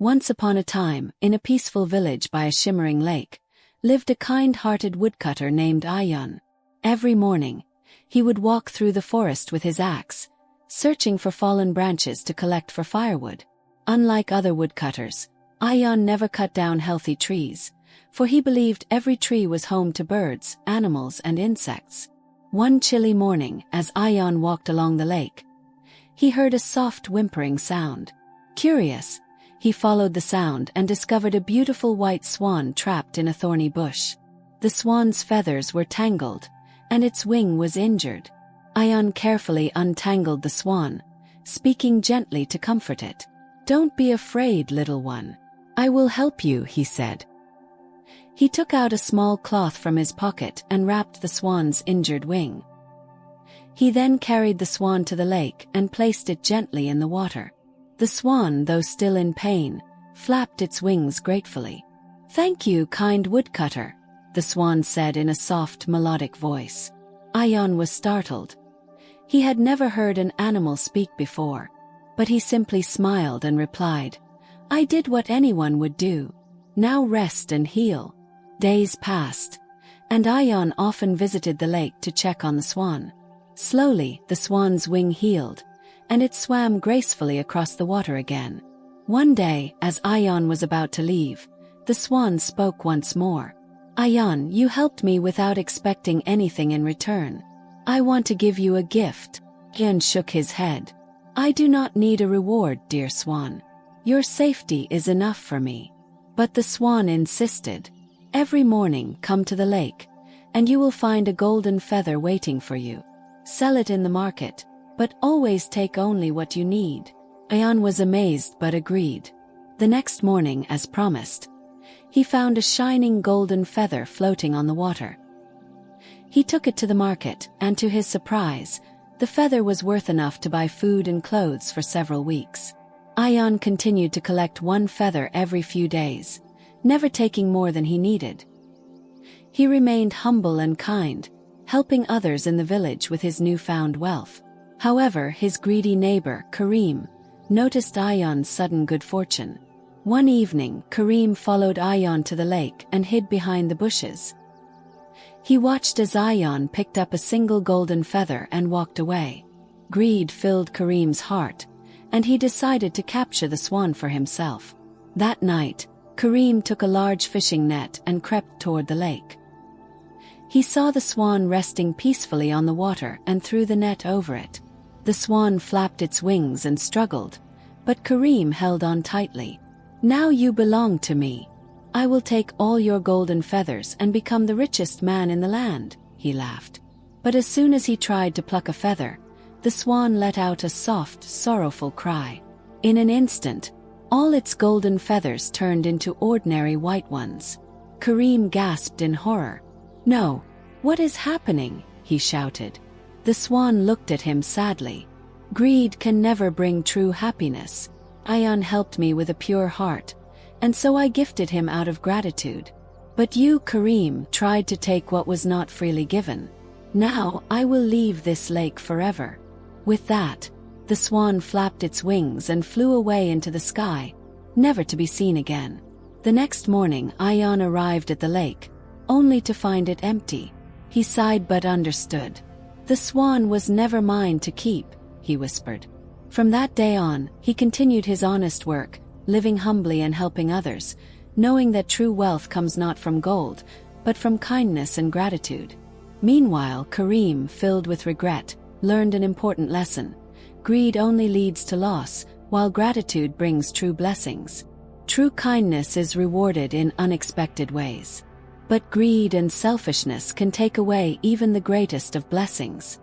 Once upon a time, in a peaceful village by a shimmering lake, lived a kind-hearted woodcutter named Ayaan. Every morning, he would walk through the forest with his axe, searching for fallen branches to collect for firewood. Unlike other woodcutters, Ayaan never cut down healthy trees, for he believed every tree was home to birds, animals, and insects. One chilly morning, as Ayaan walked along the lake, he heard a soft whimpering sound. Curious, he followed the sound and discovered a beautiful white swan trapped in a thorny bush. The swan's feathers were tangled, and its wing was injured. Ayaan carefully untangled the swan, speaking gently to comfort it. "Don't be afraid, little one. I will help you," he said. He took out a small cloth from his pocket and wrapped the swan's injured wing. He then carried the swan to the lake and placed it gently in the water. The swan, though still in pain, flapped its wings gratefully. "Thank you, kind woodcutter," the swan said in a soft, melodic voice. Ayaan was startled. He had never heard an animal speak before, but he simply smiled and replied, "I did what anyone would do. Now rest and heal." Days passed, and Ayaan often visited the lake to check on the swan. Slowly, the swan's wing healed, and it swam gracefully across the water again. One day, as Ayaan was about to leave, the swan spoke once more. "Ayaan, you helped me without expecting anything in return. I want to give you a gift." Ayaan shook his head. "I do not need a reward, dear swan. Your safety is enough for me." But the swan insisted. "Every morning come to the lake, and you will find a golden feather waiting for you. Sell it in the market, but always take only what you need." Ayaan was amazed but agreed. The next morning, as promised, he found a shining golden feather floating on the water. He took it to the market, and to his surprise, the feather was worth enough to buy food and clothes for several weeks. Ayaan continued to collect one feather every few days, never taking more than he needed. He remained humble and kind, helping others in the village with his newfound wealth. However, his greedy neighbor, Kareem, noticed Ayaan's sudden good fortune. One evening, Kareem followed Ayaan to the lake and hid behind the bushes. He watched as Ayaan picked up a single golden feather and walked away. Greed filled Kareem's heart, and he decided to capture the swan for himself. That night, Kareem took a large fishing net and crept toward the lake. He saw the swan resting peacefully on the water and threw the net over it. The swan flapped its wings and struggled, but Kareem held on tightly. "Now you belong to me. I will take all your golden feathers and become the richest man in the land," he laughed. But as soon as he tried to pluck a feather, the swan let out a soft, sorrowful cry. In an instant, all its golden feathers turned into ordinary white ones. Kareem gasped in horror. "No, what is happening?" he shouted. The swan looked at him sadly. "Greed can never bring true happiness. Ayaan helped me with a pure heart, and so I gifted him out of gratitude. But you, Kareem, tried to take what was not freely given. Now I will leave this lake forever." With that, the swan flapped its wings and flew away into the sky, never to be seen again. The next morning, Ayaan arrived at the lake, only to find it empty. He sighed but understood. "The swan was never mine to keep," he whispered. From that day on, he continued his honest work, living humbly and helping others, knowing that true wealth comes not from gold, but from kindness and gratitude. Meanwhile, Kareem, filled with regret, learned an important lesson. Greed only leads to loss, while gratitude brings true blessings. True kindness is rewarded in unexpected ways. But greed and selfishness can take away even the greatest of blessings.